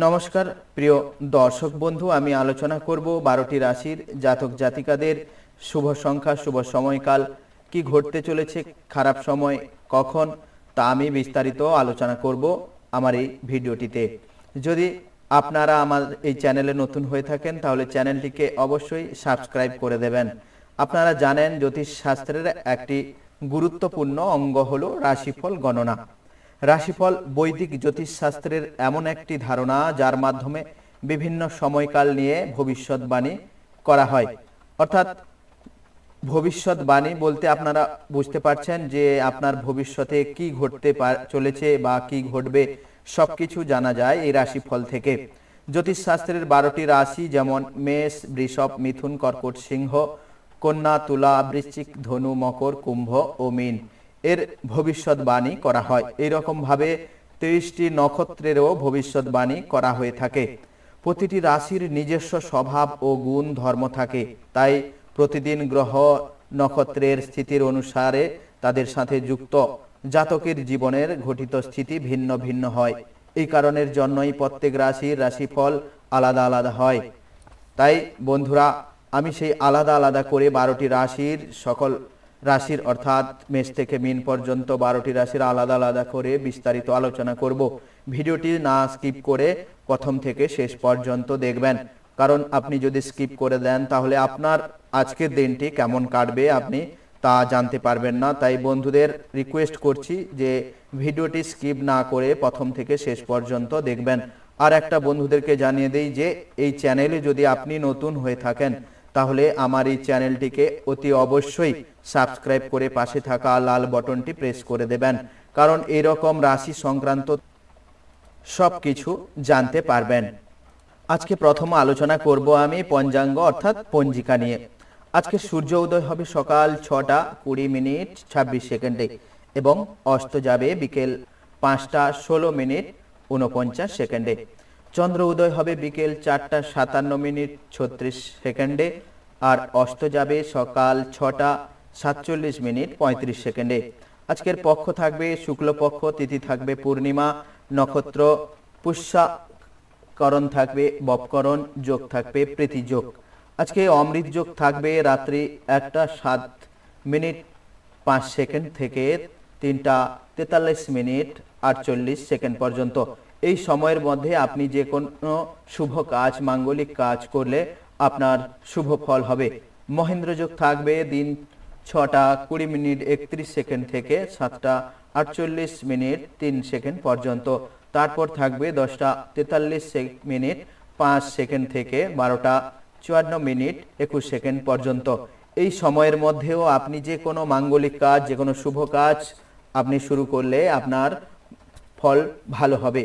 নমস্কার প্রিয় দর্শক বন্ধু, আমি আলোচনা করব 12টি রাশির জাতক জাতিকাদের শুভ সংখ্যা, শুভ সময়কাল, কি ঘটতে চলেছে, খারাপ সময় কখন, তা আমি বিস্তারিত আলোচনা করব আমার এই ভিডিওটিতে। যদি আপনারা আমার এই চ্যানেলে নতুন হয়ে থাকেন তাহলে চ্যানেলটিকে অবশ্যই সাবস্ক্রাইব করে দেবেন। আপনারা জানেন জ্যোতিষ শাস্ত্রের একটি গুরুত্বপূর্ণ অঙ্গ হলো রাশিফল গণনা। রাশিফল বৈদিক জ্যোতিষশাস্ত্রের এমন একটি ধারণা যার মাধ্যমে বিভিন্ন সময়কাল নিয়ে ভবিষ্যৎবাণী করা হয়। অর্থাৎ ভবিষ্যৎবাণী বলতে আপনারা বুঝতে পারছেন যে আপনার ভবিষ্যতে কি ঘটতে চলেছে বা কি ঘটবে সবকিছু জানা যায় এই রাশিফল থেকে। জ্যোতিষশাস্ত্রের 12টি রাশি যেমন মেষ, বৃষভ, মিথুন, কর্কট, সিংহ, কন্যা, তুলা, বৃশ্চিক, ধনু, মকর, কুম্ভ ও মীন এর ভবিষ্যৎবাণী করা হয়। এইরকম ভাবে 23টি নক্ষত্রেরও ভবিষ্যৎবাণী করা হয়ে থাকে। প্রতিটি রাশির নিজস্ব স্বভাব ও গুণ ধর্ম থাকে, তাই প্রতিদিন গ্রহ নক্ষত্রের স্থিতির অনুসারে তাদের সাথে যুক্ত জাতকের জীবনের ঘটিত স্থিতি ভিন্ন ভিন্ন হয়। এই কারণের জন্যই প্রত্যেক রাশির রাশিফল আলাদা আলাদা হয়। তাই বন্ধুরা, আমি সেই আলাদা আলাদা করে 12টি রাশির সকল রাশির অর্থাৎ মেষ থেকে মীন পর্যন্ত 12টি রাশির আলাদা আলাদা করে বিস্তারিত আলোচনা করব। ভিডিওটি না স্কিপ করে প্রথম থেকে শেষ পর্যন্ত দেখবেন, কারণ আপনি যদি স্কিপ করে দেন তাহলে আপনার আজকের দিনটি কেমন কাটবে আপনি তা জানতে পারবেন না। তাই বন্ধুদের রিকোয়েস্ট করছি যে ভিডিওটি স্কিপ না করে প্রথম থেকে শেষ পর্যন্ত দেখবেন। আর একটা বন্ধুদেরকে জানিয়ে দেই যে এই চ্যানেলে যদি আপনি নতুন হয়ে থাকেন তাহলে আমার এই চ্যানেলটিকে অতি অবশ্যই সাবস্ক্রাইব করে পাশে থাকা লাল বাটনটি প্রেস করে দেবেন, কারণ এরকম রাশি সংক্রান্ত সবকিছু জানতে পারবেন। আজকে প্রথম আলোচনা করব আমি পঞ্চাঙ্গ অর্থাৎ পঞ্জিকা নিয়ে। আজকে সূর্য উদয় হবে সকাল 6টা 20 মিনিট 26 সেকেন্ডে এবং অস্ত যাবে বিকেল 5টা 16 মিনিট 49 সেকেন্ডে। চন্দ্র উদয় হবে বিকেল 4টা 57 মিনিট 36 সেকেন্ডে আর অস্ত যাবে সকাল 6টা 47 মিনিট 35 সেকেন্ডে। আজকের পক্ষ থাকবে শুক্লপক্ষ, তিথি থাকবে পূর্ণিমা, নক্ষত্র পুষ্যা, করণ থাকবে বপকরণ, যোগ থাকবে প্রীতি যোগ। আজকে অমৃত যোগ থাকবে রাত্রি 1টা 7 মিনিট 5 সেকেন্ড থেকে 3টা 43 মিনিট 48 সেকেন্ড পর্যন্ত। এই সময়ের মধ্যে আপনি যে কোনো শুভ কাজ, মাঙ্গলিক কাজ করলে আপনার শুভ ফল হবে। মহেন্দ্র যোগ থাকবে দিন 6টা 20 মিনিট 31 সেকেন্ড থেকে 7টা 48 মিনিট 3 সেকেন্ড পর্যন্ত। তারপর থাকবে 10টা 43 মিনিট 5 সেকেন্ড থেকে 12টা 54 মিনিট 21 সেকেন্ড পর্যন্ত। এই সময়ের মধ্যেও আপনি যে কোনো মাঙ্গলিক কাজ, যে কোনো শুভ কাজ আপনি শুরু করলে আপনার ফল ভালো হবে।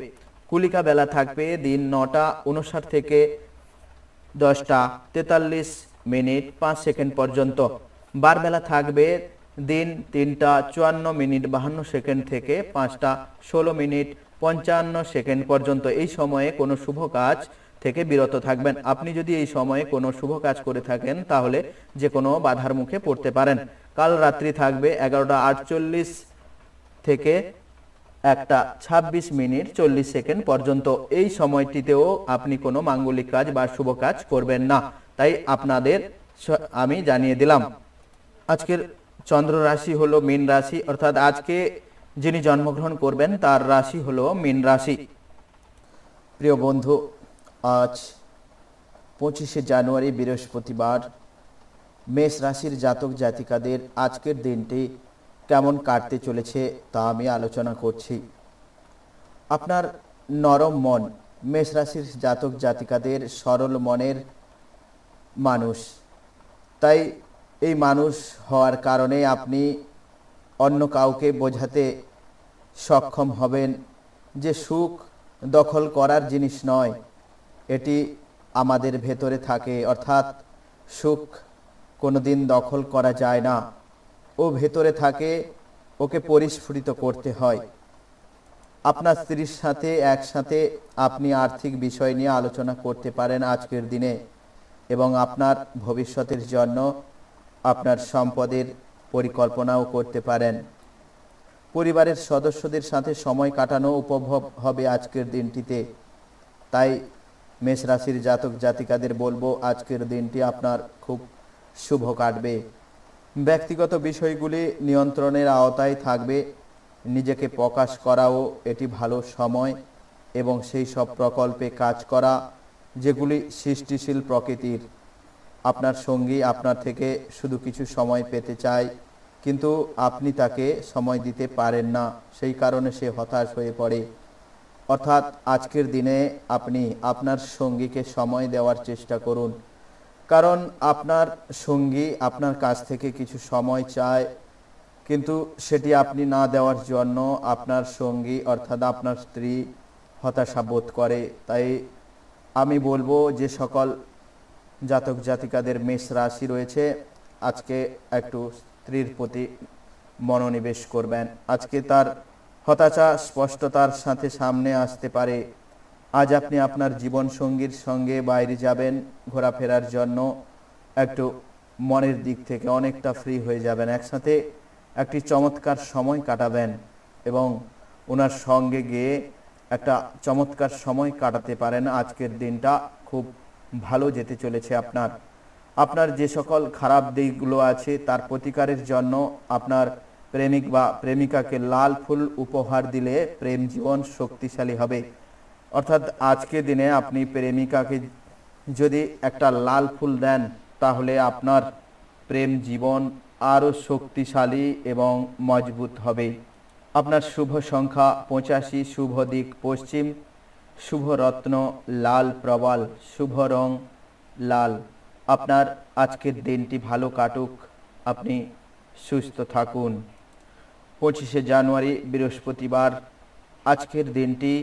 কুলিকা বেলা থাকবে দিন 9টা 59 থেকে 10টা 43 মিনিট 5 সেকেন্ড পর্যন্ত। বারবেলা থাকবে দিন 3টা 54 মিনিট 52 সেকেন্ড থেকে 5টা 16 মিনিট 55 সেকেন্ড পর্যন্ত। এই সময়ে কোনো শুভ কাজ থেকে বিরত থাকবেন। আপনি যদি এই সময়ে কোনো শুভ কাজ করে থাকেন তাহলে যে কোনো বাধার মুখে পড়তে পারেন। কাল রাত্রি থাকবে 11টা 48 থেকে 1টা 26 মিনিট 40 সেকেন্ড পর্যন্ত। এই সময়টিতেও আপনি কোনো মাঙ্গলিক কাজ বা শুভ কাজ করবেন না, তাই আপনাদের আমি জানিয়ে দিলাম। আজকের চন্দ্র রাশি হলো মীন রাশি, অর্থাৎ আজকে যিনি জন্মগ্রহণ করবেন তার রাশি হলো মীন রাশি। প্রিয় বন্ধু, আজ 25শে জানুয়ারি বৃহস্পতিবার। মেষ রাশির জাতক জাতিকাদের আজকের দিনটি কেমন কাটতে চলেছে তা আমি আলোচনা করছি। আপনার নরম মন, মেষ রাশির জাতক জাতিকাদের সরল মনের মানুষ, তাই এই মানুষ হওয়ার কারণে আপনি অন্য কাউকে বোঝাতে সক্ষম হবেন যে সুখ দখল করার জিনিস নয়, এটি আমাদের ভেতরে থাকে। অর্থাৎ সুখ কোনোদিন দখল করা যায় না, ও ভেতরে থাকে, ওকে পরিস্ফুটিত করতে হয়। আপনার স্ত্রীর সাথে একসাথে আপনি আর্থিক বিষয় নিয়ে আলোচনা করতে পারেন আজকের দিনে, এবং আপনার ভবিষ্যতের জন্য আপনার সম্পদের পরিকল্পনাও করতে পারেন। পরিবারের সদস্যদের সাথে সময় কাটানো উপভোগ হবে আজকের দিনটিতে। তাই মেষ রাশির জাতক জাতিকাদের বলবো আজকের দিনটি আপনার খুব শুভ কাটবে। ব্যক্তিগত বিষয়গুলি নিয়ন্ত্রণের আওতায় থাকবে। নিজেকে প্রকাশ করাও এটি ভালো সময় এবং সেই সব প্রকল্পে কাজ করা যেগুলি সৃষ্টিশীল প্রকৃতির। আপনার সঙ্গী আপনার থেকে শুধু কিছু সময় পেতে চায়, কিন্তু আপনি তাকে সময় দিতে পারেন না, সেই কারণে সে হতাশ হয়ে পড়ে। অর্থাৎ আজকের দিনে আপনি আপনার সঙ্গীকে সময় দেওয়ার চেষ্টা করুন, কারণ আপনার সঙ্গী আপনার কাছ থেকে কিছু সময় চায়, কিন্তু সেটি আপনি না দেওয়ার জন্য আপনার সঙ্গী অর্থাৎ আপনার স্ত্রী হতাশা বোধ করে। তাই আমি বলবো যে সকল জাতক জাতিকাদের মেষ রাশি রয়েছে আজকে একটু স্ত্রীর প্রতি মনোনিবেশ করবেন। আজকে তার হতাশা স্পষ্টতার সাথে সামনে আসতে পারে। আজ আপনি আপনার জীবন সঙ্গীর সঙ্গে বাইরে যাবেন ঘোরাফেরার জন্য, একটু মনের দিক থেকে অনেকটা ফ্রি হয়ে যাবেন, একসাথে একটি চমৎকার সময় কাটাবেন এবং ওনার সঙ্গে গিয়ে একটা চমৎকার সময় কাটাতে পারেন। আজকের দিনটা খুব ভালো যেতে চলেছে আপনার। আপনার যে সকল খারাপ দিকগুলো আছে তার প্রতিকারের জন্য আপনার প্রেমিক বা প্রেমিকাকে লাল ফুল উপহার দিলে প্রেম জীবন শক্তিশালী হবে। অর্থাৎ আজকের দিনে আপনি প্রেমিকাকে যদি একটা লাল ফুল দেন তাহলে আপনার প্রেম জীবন আরও শক্তিশালী এবং মজবুত হবে। আপনার শুভ সংখ্যা 85, শুভ দিক পশ্চিম, শুভ রত্ন লাল প্রবাল, শুভ রং লাল। আপনার আজকের দিনটি ভালো কাটুক, আপনি সুস্থ থাকুন। 25শে জানুয়ারি বৃহস্পতিবার আজকের দিনটি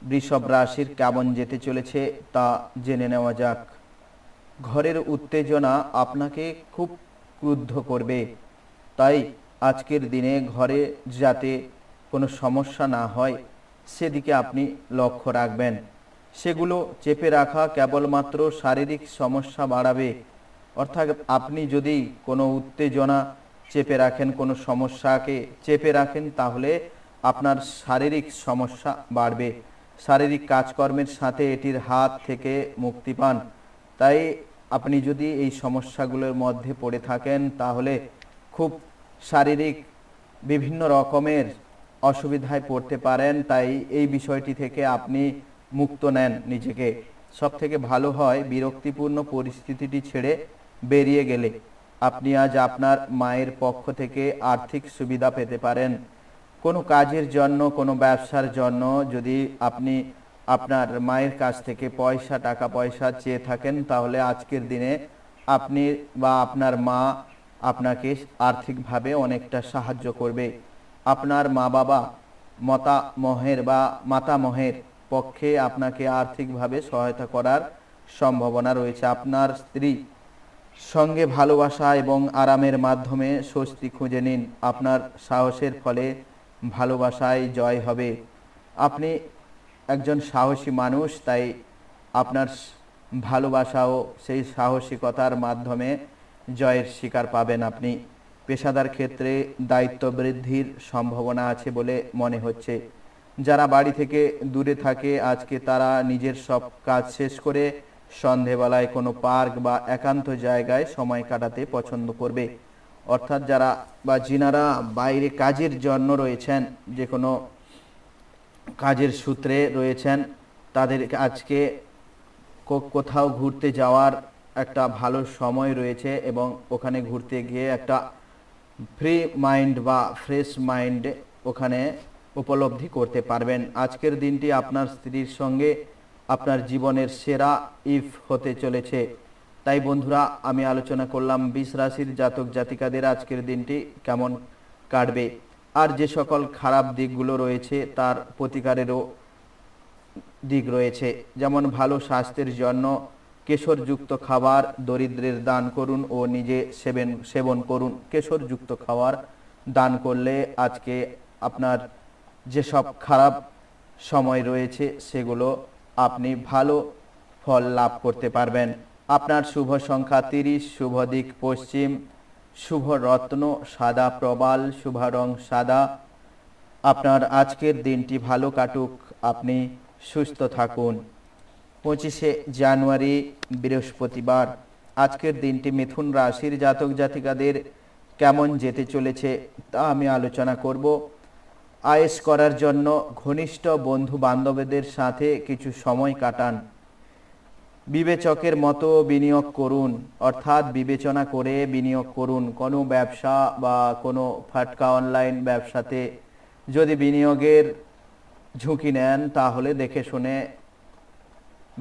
বৃষভ রাশির কেমন যেতে চলেছে তা জেনে নেওয়া যাক। ঘরের উত্তেজনা আপনাকে খুব ক্রুদ্ধ করবে, তাই আজকের দিনে ঘরে যাতে কোনো সমস্যা না হয় সেদিকে আপনি লক্ষ্য রাখবেন। সেগুলো চেপে রাখা কেবলমাত্র শারীরিক সমস্যা বাড়াবে। অর্থাৎ আপনি যদি কোনো উত্তেজনা চেপে রাখেন, কোনো সমস্যাকে চেপে রাখেন, তাহলে আপনার শারীরিক সমস্যা বাড়বে। শারীরিক কাজকর্মের সাথে এটির হাত থেকে মুক্তি পান। তাই আপনি যদি এই সমস্যাগুলোর মধ্যে পড়ে থাকেন তাহলে খুব শারীরিক বিভিন্ন রকমের অসুবিধায় পড়তে পারেন। তাই এই বিষয়টি থেকে আপনি মুক্ত নেন নিজেকে। সব থেকে ভালো হয় বিরক্তিপূর্ণ পরিস্থিতিটি ছেড়ে বেরিয়ে গেলে আপনি আজ আপনার মায়ের পক্ষ থেকে আর্থিক সুবিধা পেতে পারেন। কোনো কাজের জন্য, কোনো ব্যবসার জন্য যদি আপনি আপনার মায়ের কাছ থেকে টাকা পয়সা চেয়ে থাকেন তাহলে আজকের দিনে আপনি বা আপনার মা আপনাকে আর্থিকভাবে অনেকটা সাহায্য করবে। আপনার মা বাবা মাতামহের পক্ষে আপনাকে আর্থিকভাবে সহায়তা করার সম্ভাবনা রয়েছে। আপনার স্ত্রী সঙ্গে ভালোবাসা এবং আরামের মাধ্যমে স্বস্তি খুঁজে নিন। আপনার সাহসের ফলে ভালোবাসায় জয় হবে। আপনি একজন সাহসী মানুষ, তাই আপনার ভালোবাসাও সেই সাহসিকতার মাধ্যমে জয়ের শিকার পাবেন আপনি। পেশাদার ক্ষেত্রে দায়িত্ব বৃদ্ধির সম্ভাবনা আছে বলে মনে হচ্ছে। যারা বাড়ি থেকে দূরে থাকে আজকে তারা নিজের সব কাজ শেষ করে সন্ধেবেলায় কোনো পার্ক বা একান্ত জায়গায় সময় কাটাতে পছন্দ করবে। অর্থাৎ যারা বা যিনারা বাইরে কাজের জন্য রয়েছেন, যে কোনো কাজের সূত্রে রয়েছেন, তাদের আজকে কোথাও ঘুরতে যাওয়ার একটা ভালো সময় রয়েছে এবং ওখানে ঘুরতে গিয়ে একটা ফ্রি মাইন্ড বা ফ্রেশ মাইন্ড ওখানে উপলব্ধি করতে পারবেন। আজকের দিনটি আপনার স্ত্রীর সঙ্গে আপনার জীবনের সেরা ইফ হতে চলেছে। তাই বন্ধুরা, আমি আলোচনা করলাম 20 রাশির জাতক জাতিকাদের আজকের দিনটি কেমন কাটবে, আর যে সকল খারাপ দিকগুলো রয়েছে তার প্রতিকারেরও দিক রয়েছে। যেমন ভালো স্বাস্থ্যের জন্য কেশরযুক্ত খাবার দরিদ্রের দান করুন ও নিজে সেবন করুন। কেশরযুক্ত খাবার দান করলে আজকে আপনার যেসব খারাপ সময় রয়েছে সেগুলো আপনি ভালো ফল লাভ করতে পারবেন। আপনার শুভ সংখ্যা 30, শুভ দিক পশ্চিম, শুভ রত্ন সাদা প্রবাল, শুভ রং সাদা। আপনার আজকের দিনটি ভালো কাটুক, আপনি সুস্থ থাকুন। 25শে জানুয়ারি বৃহস্পতিবার। আজকের দিনটি মিথুন রাশির জাতক জাতিকাদের কেমন যেতে চলেছে তা আমি আলোচনা করব। আয়েশ করার জন্য ঘনিষ্ঠ বন্ধু বান্ধবদের সাথে কিছু সময় কাটান। বিবেচকের মতো বিনিয়োগ করুন, অর্থাৎ বিবেচনা করে বিনিয়োগ করুন। কোনো ব্যবসা বা কোনো ফাটকা অনলাইন ব্যবসাতে যদি বিনিয়োগের ঝুঁকি নেন তাহলে দেখে শুনে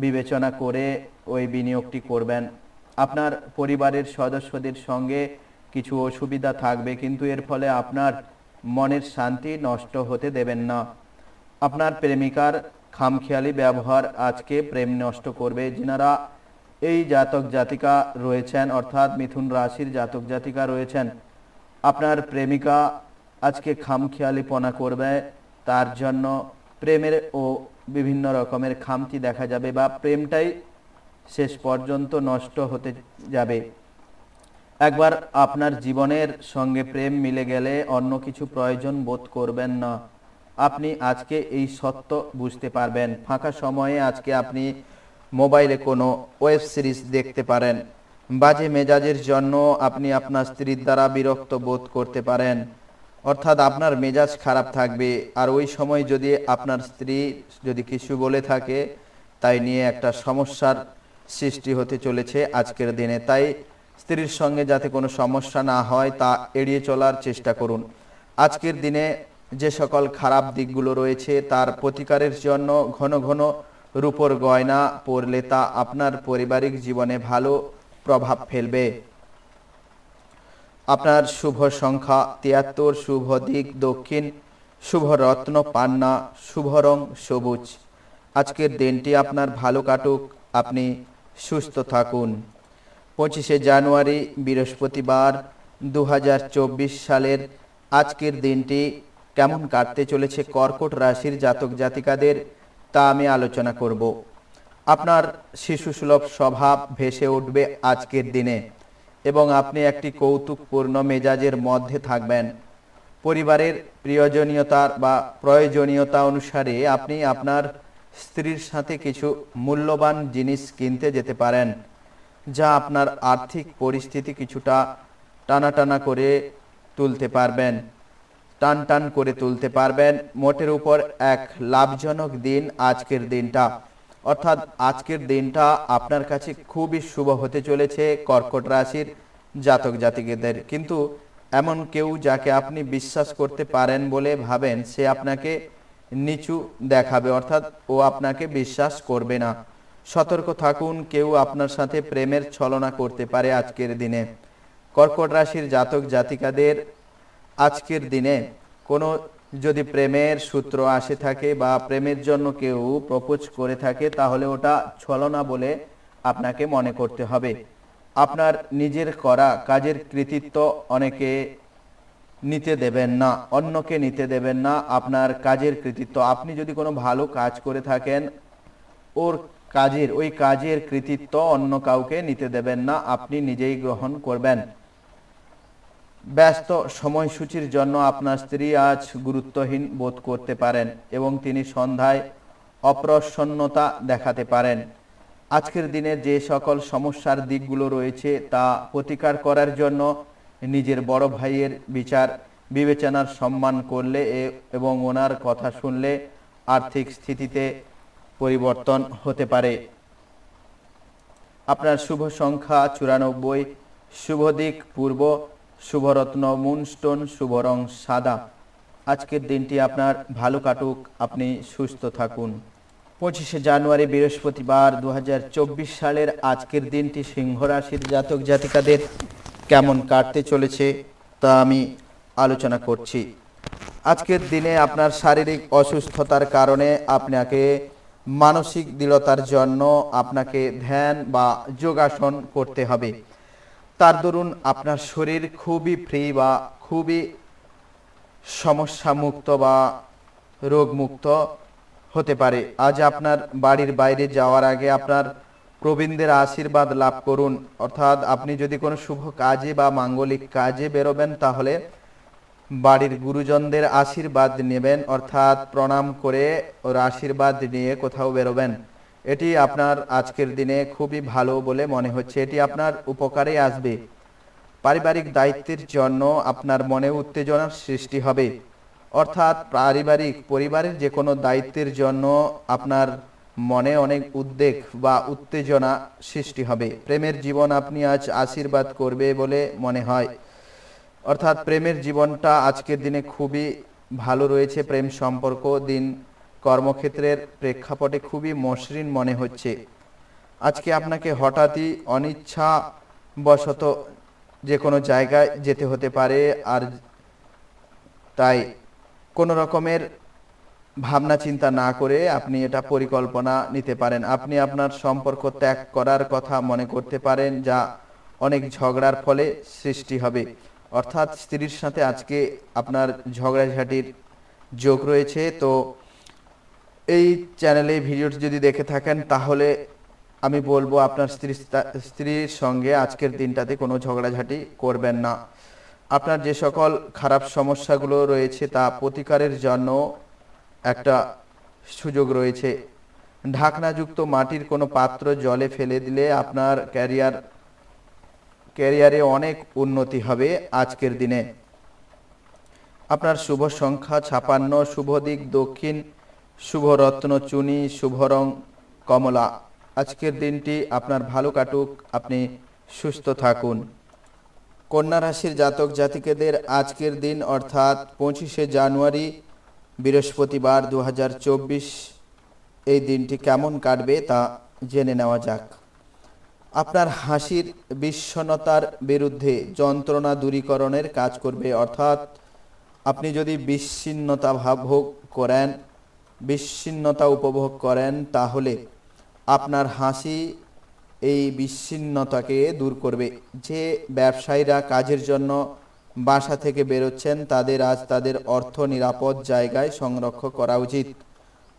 বিবেচনা করে ওই বিনিয়োগটি করবেন। আপনার পরিবারের সদস্যদের সঙ্গে কিছু অসুবিধা থাকবে, কিন্তু এর ফলে আপনার মনের শান্তি নষ্ট হতে দেবেন না। আপনার প্রেমিকার খামখেয়ালি ব্যবহার আজকে প্রেম নষ্ট করবে। যিনারা এই জাতক জাতিকা রয়েছেন, অর্থাৎ মিথুন রাশির জাতক জাতিকা রয়েছেন, আপনার প্রেমিকা আজকে খামখেয়ালিপনা করবে, তার জন্য প্রেমের ও বিভিন্ন রকমের খামতি দেখা যাবে বা প্রেমটাই শেষ পর্যন্ত নষ্ট হতে যাবে। একবার আপনার জীবনের সঙ্গে প্রেম মিলে গেলে অন্য কিছু প্রয়োজন বোধ করবেন না। আপনি আজকে এই সত্য বুঝতে পারবেন। ফাঁকা সময়ে আজকে আপনি মোবাইলে কোনো ওয়েব সিরিজ দেখতে পারেন। বাজে মেজাজের জন্য আপনি আপনার স্ত্রীর দ্বারা বিরক্ত বোধ করতে পারেন, অর্থাৎ আপনার মেজাজ খারাপ থাকবে। আর ওই সময় যদি আপনার স্ত্রী যদি কিছু বলে থাকে, তাই নিয়ে একটা সমস্যার সৃষ্টি হতে চলেছে আজকের দিনে। তাই স্ত্রীর সঙ্গে যাতে কোনো সমস্যা না হয় তা এড়িয়ে চলার চেষ্টা করুন। আজকের দিনে যে সকল খারাপ দিকগুলো রয়েছে তার প্রতিকারের জন্য ঘন ঘন রূপোর গয়না পরলে তা আপনার পারিবারিক জীবনে ভালো প্রভাব ফেলবে। আপনার শুভ সংখ্যা 73, শুভ দিক দক্ষিণ, শুভ রত্ন পান্না, শুভ রং সবুজ। আজকের দিনটি আপনার ভালো কাটুক, আপনি সুস্থ থাকুন। 25শে জানুয়ারি বৃহস্পতিবার 2024 সালের আজকের দিনটি কেমন কাটতে চলেছে কর্কট রাশির জাতক জাতিকাদের তা আমি আলোচনা করব। আপনার শিশুসুলভ স্বভাব ভেসে উঠবে আজকের দিনে এবং আপনি একটি কৌতুকপূর্ণ মেজাজের মধ্যে থাকবেন। পরিবারের প্রয়োজনীয়তা অনুসারে আপনি আপনার স্ত্রীর সাথে কিছু মূল্যবান জিনিস কিনতে যেতে পারেন, যা আপনার আর্থিক পরিস্থিতি কিছুটা টানাটানা করে তুলতে পারবেন, টান করে তুলতে পারবেন। মোটের উপর এক লাভজনক দিন আজকের দিনটা, অর্থাৎ আজকের দিনটা আপনার কাছে খুবই শুভ হতে চলেছে কর্কট রাশির জাতক জাতিকাদের। কিন্তু এমন কেউ যাকে আপনি বিশ্বাস করতে পারেন বলে ভাবেন, সে আপনাকে নিচু দেখাবে, অর্থাৎ ও আপনাকে বিশ্বাস করবে না। সতর্ক থাকুন, কেউ আপনার সাথে প্রেমের ছলনা করতে পারে আজকের দিনে। কর্কট রাশির জাতক জাতিকাদের আজকের দিনে কোনো যদি প্রেমের সূত্র আসে থাকে বা প্রেমের জন্য কেউ প্রপোজ করে থাকে, তাহলে ওটা ছলনা বলে আপনাকে মনে করতে হবে। আপনার নিজের করা কাজের কৃতিত্ব অনেকে নিতে দেবেন না, অন্যকে নিতে দেবেন না। আপনার কাজের কৃতিত্ব, আপনি যদি কোনো ভালো কাজ করে থাকেন, ওই কাজের কৃতিত্ব অন্য কাউকে নিতে দেবেন না, আপনি নিজেই গ্রহণ করবেন। ব্যস্ত সময়সূচির জন্য আপনার স্ত্রী আজ গুরুত্বহীন বোধ করতে পারেন এবং তিনি সন্ধ্যায় অপ্রসন্নতা দেখাতে পারেন। আজকের দিনে যে সকল সমস্যার দিকগুলো রয়েছে তা প্রতিকার করার জন্য নিজের বড় ভাইয়ের বিচার বিবেচনার সম্মান করলে এবং ওনার কথা শুনলে আর্থিক স্থিতিতে পরিবর্তন হতে পারে। আপনার শুভ সংখ্যা 94, শুভ দিক পূর্ব, শুভরত্ন মুনস্টোন, শুভ রং সাদা। আজকের দিনটি আপনার ভালো কাটুক, আপনি সুস্থ থাকুন। 25শে জানুয়ারি বৃহস্পতিবার 2024 সালের আজকের দিনটি সিংহ রাশির জাতক জাতিকাদের কেমন কাটতে চলেছে তা আমি আলোচনা করছি। আজকের দিনে আপনার শারীরিক অসুস্থতার কারণে আপনাকে মানসিক দৃঢ়তার জন্য আপনাকে ধ্যান বা যোগাসন করতে হবে। তার দরুন আপনার শরীর খুবই ফ্রি বা খুবই সমস্যা মুক্ত বা রোগ মুক্ত হতে পারে। আজ আপনার বাড়ির বাইরে যাওয়ার আগে আপনার প্রবীণদের আশীর্বাদ লাভ করুন, অর্থাৎ আপনি যদি কোনো শুভ কাজে বা মাঙ্গলিক কাজে বেরোবেন তাহলে বাড়ির গুরুজনদের আশীর্বাদ নেবেন, অর্থাৎ প্রণাম করে ওর আশীর্বাদ নিয়ে কোথাও বেরোবেন। এটি আপনার আজকের দিনে খুবই ভালো বলে মনে হচ্ছে, এটি আপনার উপকারে আসবে। পারিবারিক দায়িত্বের জন্য আপনার মনে উত্তেজনার সৃষ্টি হবে, অর্থাৎ পরিবারের যে কোনো দায়িত্বের জন্য আপনার মনে অনেক উদ্বেগ বা উত্তেজনা সৃষ্টি হবে। প্রেমের জীবন আপনি আজ আশীর্বাদ করবে বলে মনে হয়, অর্থাৎ প্রেমের জীবনটা আজকের দিনে খুবই ভালো রয়েছে। প্রেম সম্পর্ক দিন কর্মক্ষেত্রের প্রেক্ষাপটে খুবই মসৃণ মনে হচ্ছে। আজকে আপনাকে হঠাৎই অনিচ্ছাবশত যে কোনো জায়গায় যেতে হতে পারে, আর তাই কোনো রকমের ভাবনা চিন্তা না করে আপনি এটা পরিকল্পনা নিতে পারেন। আপনি আপনার সম্পর্ক ত্যাগ করার কথা মনে করতে পারেন, যা অনেক ঝগড়ার ফলে সৃষ্টি হবে। অর্থাৎ স্ত্রীর সাথে আজকে আপনার ঝগড়াঝাটির যোগ রয়েছে। তো এই চ্যানেলে ভিডিওটি যদি দেখে থাকেন তাহলে আমি বলবো আপনার স্ত্রীর সঙ্গে আজকের দিনটাতে কোনো ঝগড়াঝাটি করবেন না। আপনার যে সকল খারাপ সমস্যাগুলো রয়েছে তা প্রতিকারের জন্য একটা সুযোগ রয়েছে। ঢাকনাযুক্ত মাটির কোনো পাত্র জলে ফেলে দিলে আপনার ক্যারিয়ারে অনেক উন্নতি হবে আজকের দিনে। আপনার শুভ সংখ্যা 56, শুভ দিক দক্ষিণ, শুভ রত্ন চুনি, শুভ রং কমলা। আজকের দিনটি আপনার ভালো কাটুক, আপনি সুস্থ থাকুন। কন্যা রাশির জাতক জাতিকাদের আজকের দিন অর্থাৎ 25শে জানুয়ারি বৃহস্পতিবার 2024 এই দিনটি কেমন কাটবে তা জেনে নেওয়া যাক। আপনার হাসির বিষণ্ণতার বিরুদ্ধে যন্ত্রণা দূরীকরণের কাজ করবে, অর্থাৎ আপনি যদি বিষণ্ণতা উপভোগ করেন তাহলে আপনার হাসি এই বিষণ্ণতাকে দূর করবে। যে ব্যবসায়ীরা কাজের জন্য বাসা থেকে বেরোচ্ছেন তাদের আজ তাদের অর্থ নিরাপদ জায়গায় সংরক্ষণ করা উচিত।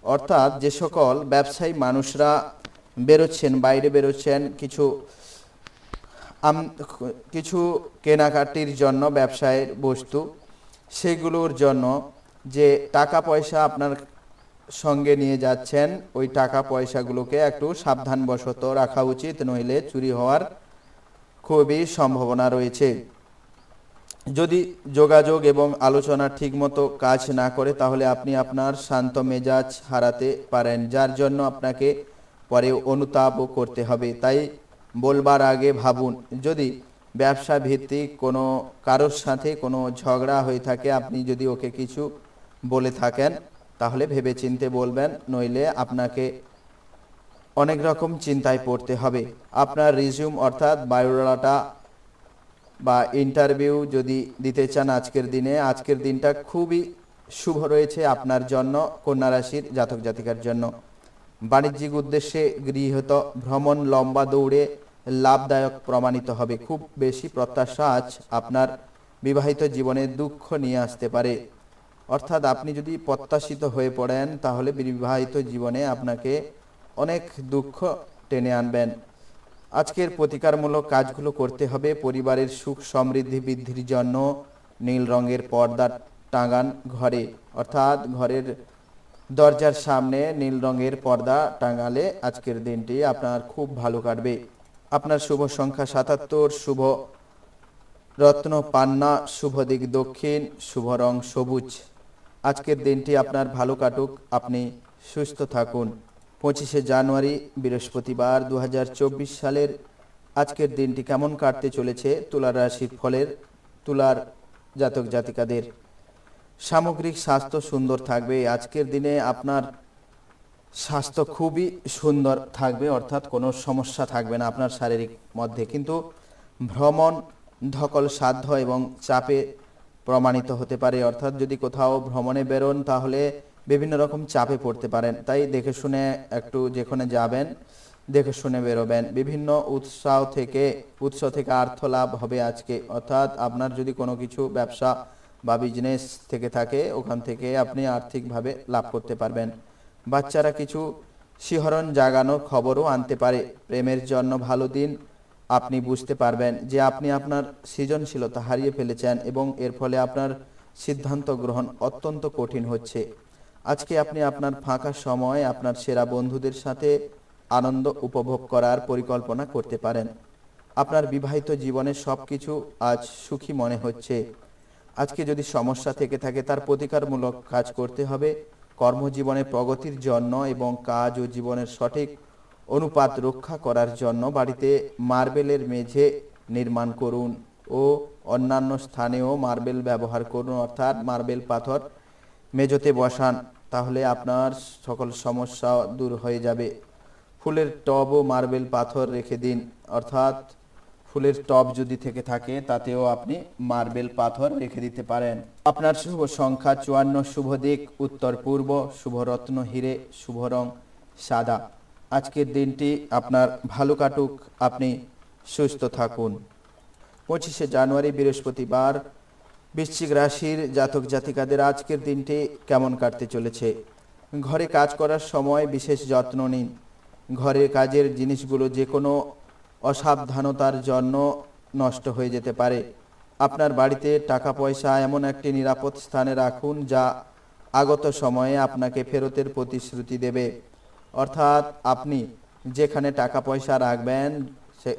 অর্থাৎ যে সকল ব্যবসায়ী মানুষরা বাইরে বেরোচ্ছেন কিছু কেনাকাটির জন্য, ব্যবসায়ের বস্তু, সেগুলোর জন্য যে টাকা পয়সা আপনার সঙ্গে নিয়ে যাচ্ছেন ওই টাকা পয়সাগুলোকে একটু সাবধানবশত রাখা উচিত, নইলে চুরি হওয়ার খুবই সম্ভাবনা রয়েছে। যদি যোগাযোগ এবং আলোচনা ঠিকমতো কাজ না করে তাহলে আপনি আপনার শান্ত মেজাজ হারাতে পারেন, যার জন্য আপনাকে পরে অনুতাপও করতে হবে। তাই বলবার আগে ভাবুন। যদি ব্যবসা ভিত্তিক কোনো কারোর সাথে কোনো ঝগড়া হয়ে থাকে, আপনি যদি ওকে কিছু বলে থাকেন তাহলে ভেবেচিন্তে বলবেন, নইলে আপনাকে অনেক রকম চিন্তায় পড়তে হবে। আপনার রিজিউম অর্থাৎ বায়োডাটা বা ইন্টারভিউ যদি দিতে চান আজকের দিনটা খুবই শুভ রয়েছে আপনার জন্য, কন্যা রাশির জাতক জাতিকার জন্য। বাণিজ্যিক উদ্দেশ্যে গৃহীত ভ্রমণ লম্বা দৌড়ে লাভদায়ক প্রমাণিত হবে। খুব বেশি প্রত্যাশা আজ আপনার বিবাহিত জীবনে দুঃখ নিয়ে আসতে পারে, অর্থাৎ আপনি যদি প্রত্যাশিত হয়ে পড়েন তাহলে বিবাহিত জীবনে আপনাকে অনেক দুঃখ টেনে আনবেন। আজকের প্রতিকারমূলক কাজগুলো করতে হবে। পরিবারের সুখ সমৃদ্ধি বৃদ্ধির জন্য নীল রঙের পর্দা টাঙান ঘরে, অর্থাৎ ঘরের দরজার সামনে নীল রঙের পর্দা টাঙালে আজকের দিনটি আপনার খুব ভালো কাটবে। আপনার শুভ সংখ্যা 77, শুভ রত্ন পান্না, শুভ দিক দক্ষিণ, শুভ রং সবুজ। আজকের দিনটি আপনার ভালো কাটুক, আপনি সুস্থ থাকুন। 25শে জানুয়ারি বৃহস্পতিবার 2024 সালের আজকের দিনটি কেমন কাটতে চলেছে তুলা রাশির ফলের তুলার জাতক জাতিকাদের। সামগ্রিক স্বাস্থ্য সুন্দর থাকবে। আজকের দিনে আপনার স্বাস্থ্য খুবই সুন্দর থাকবে, অর্থাৎ কোনো সমস্যা থাকবে না আপনার শারীরিক মধ্যে। কিন্তু ভ্রমণ ধকল সাধ্য এবং চাপে প্রমাণিত হতে পারে, অর্থাৎ যদি কোথাও ভ্রমণে বেরোন তাহলে বিভিন্ন রকম চাপে পড়তে পারেন। তাই দেখে শুনে একটু যেখানে যাবেন দেখে শুনে বেরোবেন। বিভিন্ন উৎস থেকে অর্থ লাভ হবে আজকে, অর্থাৎ আপনার যদি কোনো কিছু ব্যবসা বা বিজনেস থেকে থাকে ওখান থেকে আপনি আর্থিকভাবে লাভ করতে পারবেন। বাচ্চারা কিছু শিহরণ জাগানো খবরও আনতে পারে। প্রেমের জন্য ভালো দিন। আপনি বুঝতে পারবেন যে আপনি আপনার সৃজনশীলতা হারিয়ে ফেলেছেন এবং এর ফলে আপনার সিদ্ধান্ত গ্রহণ অত্যন্ত কঠিন হচ্ছে। আজকে আপনি আপনার ফাঁকা সময় আপনার সেরা বন্ধুদের সাথে আনন্দ উপভোগ করার পরিকল্পনা করতে পারেন। আপনার বিবাহিত জীবনে সবকিছু আজ সুখী মনে হচ্ছে। আজকে যদি সমস্যা থেকে থাকে তার প্রতিকারমূলক কাজ করতে হবে। কর্মজীবনে প্রগতির জন্য এবং কাজ ও জীবনের সঠিক অনুপাত রক্ষা করার জন্য বাড়িতে মার্বেলের মেঝে নির্মাণ করুন ও অন্যান্য স্থানেও মার্বেল ব্যবহার করুন, অর্থাৎ মার্বেল পাথর মেঝেতে বসান, তাহলে আপনার সকল সমস্যা দূর হয়ে যাবে। ফুলের টব ও মার্বেল পাথর রেখে দিন, অর্থাৎ ফুলের টব যদি থেকে থাকে তাতেও আপনি মার্বেল পাথর রেখে দিতে পারেন। আপনার শুভ সংখ্যা 54, শুভ দিক উত্তর পূর্ব, শুভ রত্ন হিরে, শুভ রং সাদা। আজকের দিনটি আপনার ভালো কাটুক, আপনি সুস্থ থাকুন। 25শে জানুয়ারি বৃহস্পতিবার, বৃশ্চিক রাশির জাতক জাতিকাদের আজকের দিনটি কেমন কাটতে চলেছে? ঘরে কাজ করার সময় বিশেষ যত্ন নিন। ঘরের কাজের জিনিসগুলো যে কোনো অসাবধানতার জন্য নষ্ট হয়ে যেতে পারে। আপনার বাড়িতে টাকা পয়সা এমন একটি নিরাপদ স্থানে রাখুন যা আগত সময়ে আপনাকে ফেরতের প্রতিশ্রুতি দেবে। অর্থাৎ আপনি যেখানে টাকা পয়সা রাখবেন সে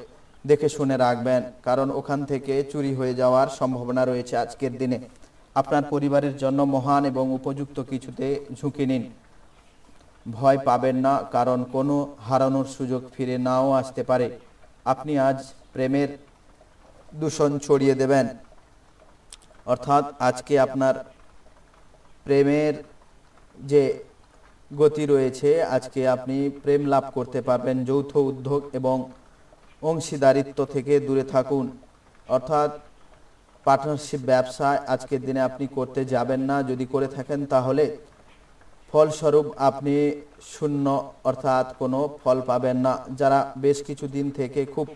দেখে শুনে রাখবেন, কারণ ওখান থেকে চুরি হয়ে যাওয়ার সম্ভাবনা রয়েছে আজকের দিনে। আপনার পরিবারের জন্য মহান এবং উপযুক্ত কিছুতে ঝুঁকি নিন। ভয় পাবেন না, কারণ কোনো হারানোর সুযোগ ফিরে নাও আসতে পারে। আপনি আজ প্রেমের দূষণ ছড়িয়ে দেবেন, অর্থাৎ আজকে আপনার প্রেমের যে গতি রয়েছে, আজকে আপনি প্রেম লাভ করতে পারবেন। যৌথ উদ্যোগ এবং অংশীদারিত্ব থেকে দূরে থাকুন, অর্থাৎ পার্টনারশিপ ব্যবসায় আজকের দিনে আপনি করতে যাবেন না। যদি করে থাকেন তাহলে ফলস্বরূপ আপনি শূন্য, অর্থাৎ কোনো ফল পাবেন না। যারা বেশ কিছু দিন থেকে খুব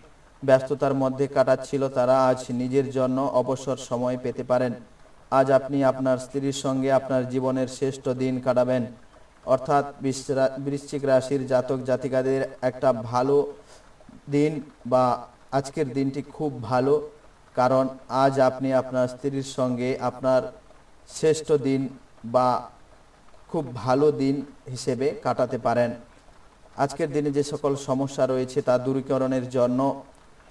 ব্যস্ততার মধ্যে কাটাচ্ছিল তারা আজ নিজের জন্য অবসর সময় পেতে পারেন। আজ আপনি আপনার স্ত্রীর সঙ্গে আপনার জীবনের শ্রেষ্ঠ দিন কাটাবেন, অর্থাৎ বৃশ্চিক রাশির জাতক জাতিকাদের একটা ভালো দিন বা আজকের দিনটি খুব ভালো, কারণ আজ আপনি আপনার স্ত্রীর সঙ্গে আপনার শ্রেষ্ঠ দিন বা খুব ভালো দিন হিসেবে কাটাতে পারেন। আজকের দিনে যে সকল সমস্যা রয়েছে তা দূরীকরণের জন্য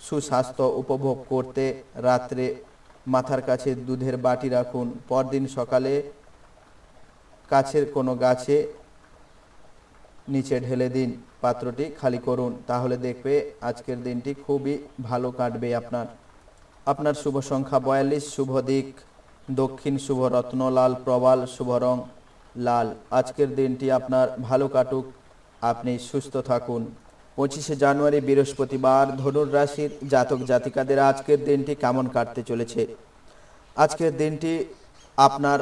সুস্বাস্থ্য উপভোগ করতে রাত্রে মাথার কাছে দুধের বাটি রাখুন। পরদিন সকালে কাছের কোনো গাছে নিচে ঢেলে দিন, পাত্রটি খালি করুন, তাহলে দেখবে আজকের দিনটি খুবই ভালো কাটবে আপনার। আপনার শুভ সংখ্যা 42, শুভ দিক দক্ষিণ, শুভ রত্ন লাল প্রবাল, শুভ রং লাল। আজকের দিনটি আপনার ভালো কাটুক, আপনি সুস্থ থাকুন। 25শে জানুয়ারি বৃহস্পতিবার, ধনুর রাশির জাতক জাতিকাদের আজকের দিনটি কেমন কাটতে চলেছে? আজকের দিনটি আপনার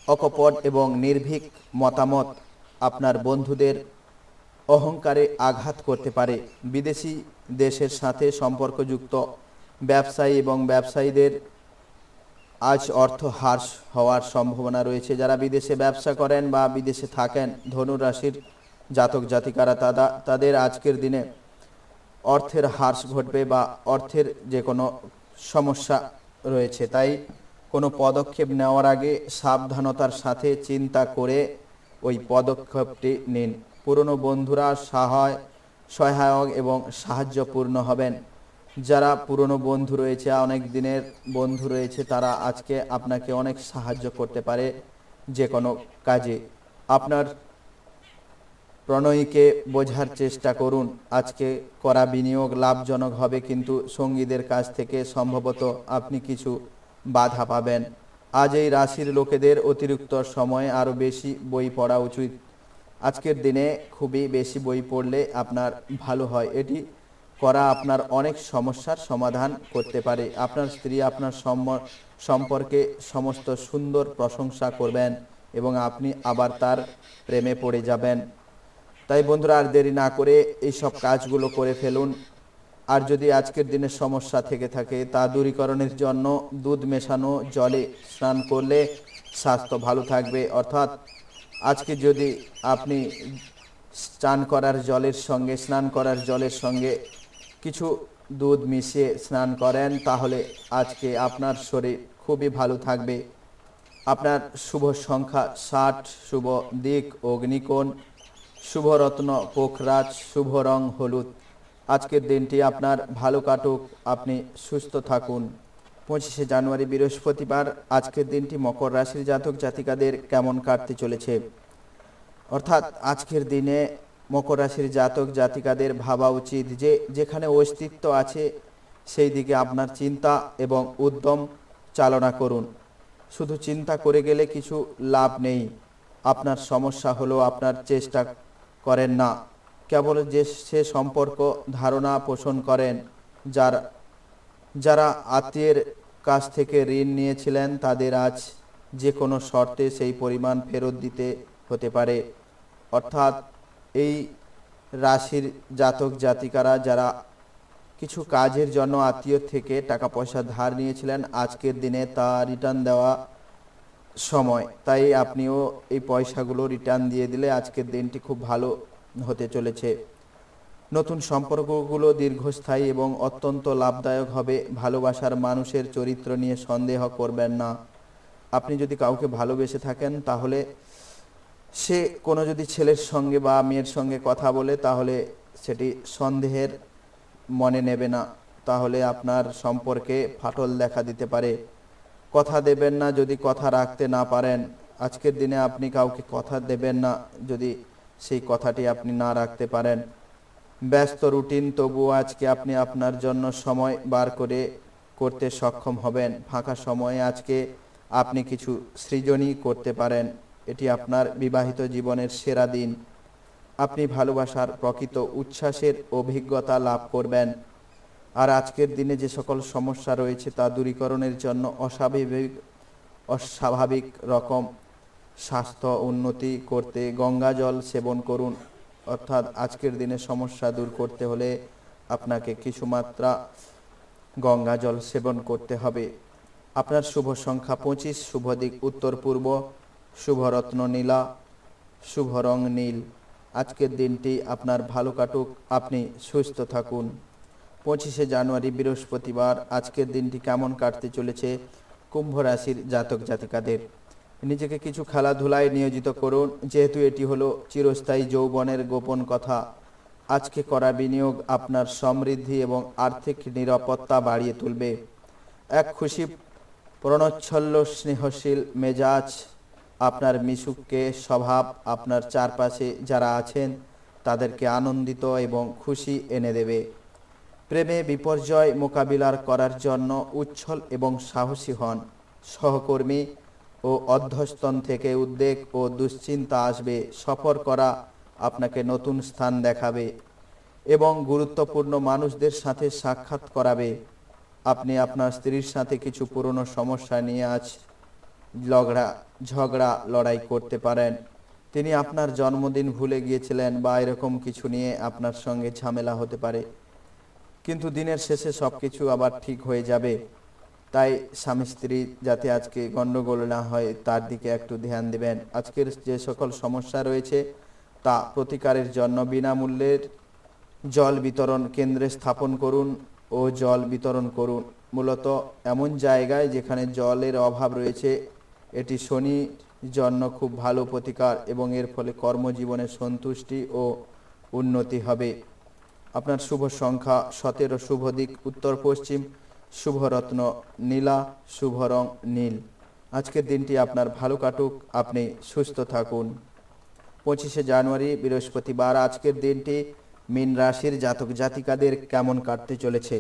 অকপট এবং নির্ভীক মতামত আপনার বন্ধুদের অহংকারে আঘাত করতে পারে। বিদেশি দেশের সাথে সম্পর্কযুক্ত ব্যবসায়ী এবং ব্যবসায়ীদের আজ অর্থ হ্রাস হওয়ার সম্ভাবনা রয়েছে। যারা বিদেশে ব্যবসা করেন বা বিদেশে থাকেন, ধনু রাশির জাতক জাতিকারা তাদের আজকের দিনে অর্থের হ্রাস ঘটবে বা অর্থের যে কোনো সমস্যা রয়েছে। তাই কোনো পদক্ষেপ নেওয়ার আগে সাবধানতার সাথে চিন্তা করে ওই পদক্ষেপটি নিন। পুরনো বন্ধুরা সহায়ক এবং সাহায্যপূর্ণ হবেন। যারা পুরনো বন্ধু রয়েছে, অনেক দিনের বন্ধু রয়েছে, তারা আজকে আপনাকে অনেক সাহায্য করতে পারে যে কোনো কাজে। আপনার প্রণয়ীকে বোঝার চেষ্টা করুন। আজকে করা বিনিয়োগ লাভজনক হবে, কিন্তু সঙ্গীদের কাছ থেকে সম্ভবত আপনি কিছু বাধা পাবেন। আজ এই রাশির লোকেদের অতিরিক্ত সময় আরও বেশি বই পড়া উচিত। আজকের দিনে খুবই বেশি বই পড়লে আপনার ভালো হয়। এটি করা আপনার অনেক সমস্যার সমাধান করতে পারে। আপনার স্ত্রী আপনার সম্পর্কে সমস্ত সুন্দর প্রশংসা করবেন এবং আপনি আবার তার প্রেমে পড়ে যাবেন। তাই বন্ধুরা, আর দেরি না করে এই সব কাজগুলো করে ফেলুন। আর যদি আজকের দিনের সমস্যা থেকে থাকে তা দূরীকরণের জন্য দুধ মেশানো জলে স্নান করলে স্বাস্থ্য ভালো থাকবে। অর্থাৎ আজকে যদি আপনি স্নান করার জলের সঙ্গে কিছু দুধ মিশিয়ে স্নান করেন, তাহলে আজকে আপনার শরীর খুবই ভালো থাকবে। আপনার শুভ সংখ্যা 60, শুভ দিক অগ্নিকোণ, শুভরত্ন পোখরাজ, শুভ রং হলুদ। আজকের দিনটি আপনার ভালো কাটুক, আপনি সুস্থ থাকুন। 25শে জানুয়ারি বৃহস্পতিবার। আজকের দিনটি মকর রাশির জাতক জাতিকাদের কেমন কাটতে চলেছে, অর্থাৎ আজকের দিনে মকর রাশির জাতক জাতিকাদের ভাবা উচিত যে যেখানে অস্তিত্ব আছে সেই দিকে আপনার চিন্তা এবং উদ্যম চালনা করুন। শুধু চিন্তা করে গেলে কিছু লাভ নেই। আপনার সমস্যা হলো আপনার চেষ্টা করেন না, কেবল যে সে সম্পর্ক ধারণা পোষণ করেন। যারা আত্মীয়ের কাছ থেকে ঋণ নিয়েছিলেন তাদের আজ যে কোনো শর্তে সেই পরিমাণ ফেরত দিতে হতে পারে। অর্থাৎ এই রাশির জাতক জাতিকারা যারা কিছু কাজের জন্য আত্মীয় থেকে টাকা পয়সা ধার নিয়েছিলেন, আজকের দিনে তা রিটার্ন দেওয়া সময়। তাই আপনিও এই পয়সাগুলো রিটার্ন দিয়ে দিলে আজকের দিনটি খুব ভালো হতে চলেছে। নতুন সম্পর্কগুলো দীর্ঘস্থায়ী এবং অত্যন্ত লাভদায়ক হবে। ভালোবাসার মানুষের চরিত্র নিয়ে সন্দেহ করবেন না। আপনি যদি কাউকে ভালোবেসে থাকেন তাহলে সে কোনো যদি ছেলের সঙ্গে বা মেয়ের সঙ্গে কথা বলে তাহলে সেটি সন্দেহের মনে নেবে না, তাহলে আপনার সম্পর্কে ফাটল দেখা দিতে পারে। কথা দেবেন না যদি কথা রাখতে না পারেন। আজকের দিনে আপনি কাউকে কথা দেবেন না যদি সেই কথাটি আপনি না রাখতে পারেন। ব্যস্ত রুটিন, তবুও আজকে আপনি আপনার জন্য সময় বার করতে সক্ষম হবেন। ফাঁকা সময়ে আজকে আপনি কিছু সৃজনই করতে পারেন। এটি আপনার বিবাহিত জীবনের সেরা দিন। আপনি ভালোবাসার প্রকৃত উচ্ছ্বাসের অভিজ্ঞতা লাভ করবেন। আর আজকের দিনে যে সকল সমস্যা রয়েছে তা দূরীকরণের জন্য অস্বাভাবিক রকম স্বাস্থ্য উন্নতি করতে গঙ্গা জল সেবন করুন। অর্থাৎ আজকের দিনে সমস্যা দূর করতে হলে আপনাকে কিছু মাত্রা গঙ্গা জল সেবন করতে হবে। আপনার শুভ সংখ্যা 25, শুভ দিক উত্তর পূর্ব, শুভ রত্ন নীলা, শুভ রং নীল। আজকের দিনটি আপনার ভালো কাটুক, আপনি সুস্থ থাকুন। 25শে জানুয়ারি বৃহস্পতিবার। আজকের দিনটি কেমন কাটতে চলেছে কুম্ভ রাশির জাতক জাতিকাদের? নিজেকে কিছু খেলাধুলায় নিয়োজিত করুন, যেহেতু এটি হলো চিরস্থায়ী যৌবনের গোপন কথা। আজকে করা বিনিয়োগ আপনার সমৃদ্ধি এবং আর্থিক নিরাপত্তা বাড়িয়ে তুলবে। এক খুশি প্রণচ্ছল্ল স্নেহশীল মেজাজ আপনার মিশুককে স্বভাব আপনার চারপাশে যারা আছেন তাদেরকে আনন্দিত এবং খুশি এনে দেবে। প্রেমে বিপর্যয় মোকাবিলার করার জন্য উচ্ছল এবং সাহসী হন। সহকর্মী ও অধ্যস্তন থেকে উদ্বেগ ও দুশ্চিন্তা আসবে। সফর করা আপনাকে নতুন স্থান দেখাবে এবং গুরুত্বপূর্ণ মানুষদের সাথে সাক্ষাৎ করাবে। আপনি আপনার স্ত্রীর সাথে কিছু পুরনো সমস্যা নিয়ে আজ ঝগড়া লড়াই করতে পারেন। তিনি আপনার জন্মদিন ভুলে গিয়েছিলেন বা এরকম কিছু নিয়ে আপনার সঙ্গে ঝামেলা হতে পারে, কিন্তু দিনের শেষে সবকিছু আবার ঠিক হয়ে যাবে। তাই স্বামী স্ত্রী যাতে আজকে গন্ডগোল না হয় তার দিকে একটু ধ্যান দেবেন। আজকের যে সকল সমস্যা রয়েছে তা প্রতিকারের জন্য বিনামূল্যের জল বিতরণ কেন্দ্রে স্থাপন করুন ও জল বিতরণ করুন। মূলত এমন জায়গায় যেখানে জলের অভাব রয়েছে। এটি শনির জন্য খুব ভালো প্রতিকার এবং এর ফলে কর্মজীবনে সন্তুষ্টি ও উন্নতি হবে। আপনার শুভ সংখ্যা 17, শুভ দিক উত্তর পশ্চিম, শুভ রত্ন নীলা, শুভ রং নীল। আজকের দিনটি আপনার ভালো কাটুক, আপনি সুস্থ থাকুন। 25শে জানুয়ারি বৃহস্পতিবার। আজকের দিনটি মীন রাশির জাতক জাতিকাদের কেমন কাটতে চলেছে?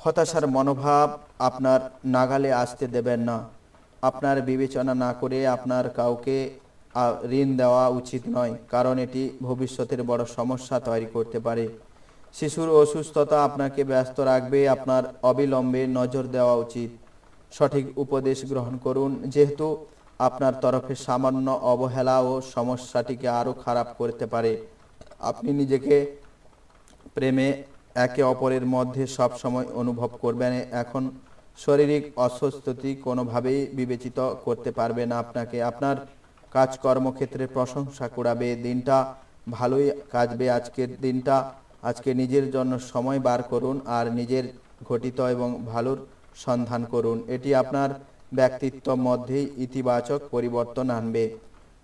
হতাশার মনোভাব আপনার নাগালে আসতে দেবেন না। আপনার বিবেচনা না করে আপনার কাউকে ঋণ দেওয়া উচিত নয়, কারণ এটি ভবিষ্যতের বড় সমস্যা তৈরি করতে পারে। শিশুর অসুস্থতা আপনাকে ব্যস্ত রাখবে। আপনার অবিলম্বে নজর দেওয়া উচিত। সঠিক উপদেশ গ্রহণ করুন, যেহেতু আপনার তরফে সামান্য অবহেলা ও সমস্যাটিকে আরও খারাপ করতে পারে। আপনি নিজেকে প্রেমে একে অপরের মধ্যে সব সময় অনুভব করবেন। এখন শারীরিক অস্বস্তি কোনোভাবেই বিবেচিত করতে পারবে না আপনাকে। আপনার কাজকর্মক্ষেত্রে প্রশংসা কুড়াবে। দিনটা ভালোই কাটবে আজকের দিনটা। আজকে নিজের জন্য সময় বার করুন আর নিজের ঘটিত এবং ভালোর সন্ধান করুন। এটি আপনার ব্যক্তিত্ব মধ্যেই ইতিবাচক পরিবর্তন আনবে।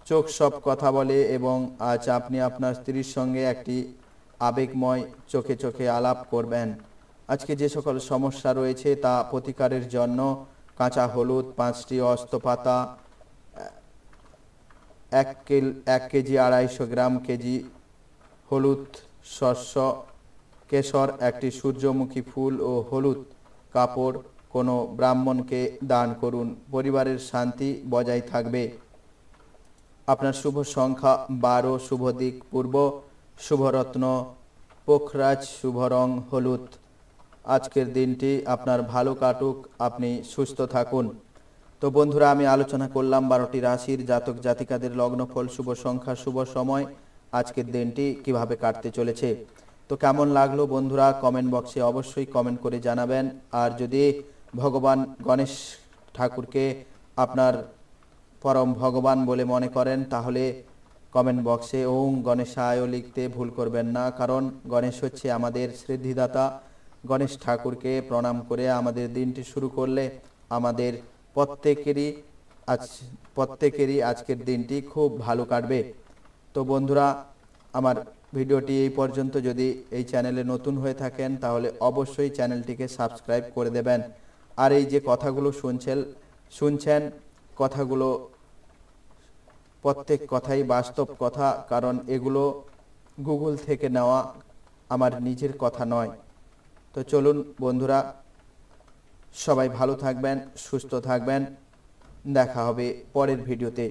চোখ সব কথা বলে এবং আজ আপনি আপনার স্ত্রীর সঙ্গে একটি আবেগময় চোখে চোখে আলাপ করবেন। আজকে যে সকল সমস্যা রয়েছে তা প্রতিকারের জন্য কাঁচা হলুদ 5টি, অস্তপাতা 1 কেজি 250 গ্রাম, কেজি হলুদ, শস্য, কেশর, একটি সূর্যমুখী ফুল ও হলুদ কাপড় কোনো ব্রাহ্মণকে দান করুন। পরিবারের শান্তি বজায় থাকবে। আপনার শুভ সংখ্যা 12, শুভ দিক পূর্ব, শুভরত্ন পোখরাজ, শুভ রং হলুদ। আজকের দিনটি আপনার ভালো কাটুক, আপনি সুস্থ থাকুন। তো বন্ধুরা, আমি আলোচনা করলাম 12টি রাশির জাতক জাতিকাদের লগ্নফল, শুভ সংখ্যা, শুভ সময়, আজকের দিনটি কিভাবে কাটতে চলেছে। তো কেমন লাগলো বন্ধুরা, কমেন্ট বক্সে অবশ্যই কমেন্ট করে জানাবেন। আর যদি ভগবান গণেশ ঠাকুরকে আপনার পরম ভগবান বলে মনে করেন তাহলে কমেন্ট বক্সে ওং গণেশায় লিখতে ভুল করবেন না, কারণ গণেশ হচ্ছে আমাদের সিদ্ধিদাতা। গণেশ ঠাকুরকে প্রণাম করে আমাদের দিনটি শুরু করলে আমাদের প্রত্যেকেরই আজকের দিনটি খুব ভালো কাটবে। তো বন্ধুরা, আমার ভিডিওটি এই পর্যন্ত। যদি এই চ্যানেলে নতুন হয়ে থাকেন তাহলে অবশ্যই চ্যানেলটিকে সাবস্ক্রাইব করে দেবেন। আর এই যে কথাগুলো শুনছেন কথাগুলো প্রত্যেক কথাই বাস্তব কথা, কারণ এগুলো গুগল থেকে নেওয়া, আমার নিজের কথা নয়। তো চলুন বন্ধুরা, সবাই ভালো থাকবেন, সুস্থ থাকবেন। দেখা হবে পরের ভিডিওতে।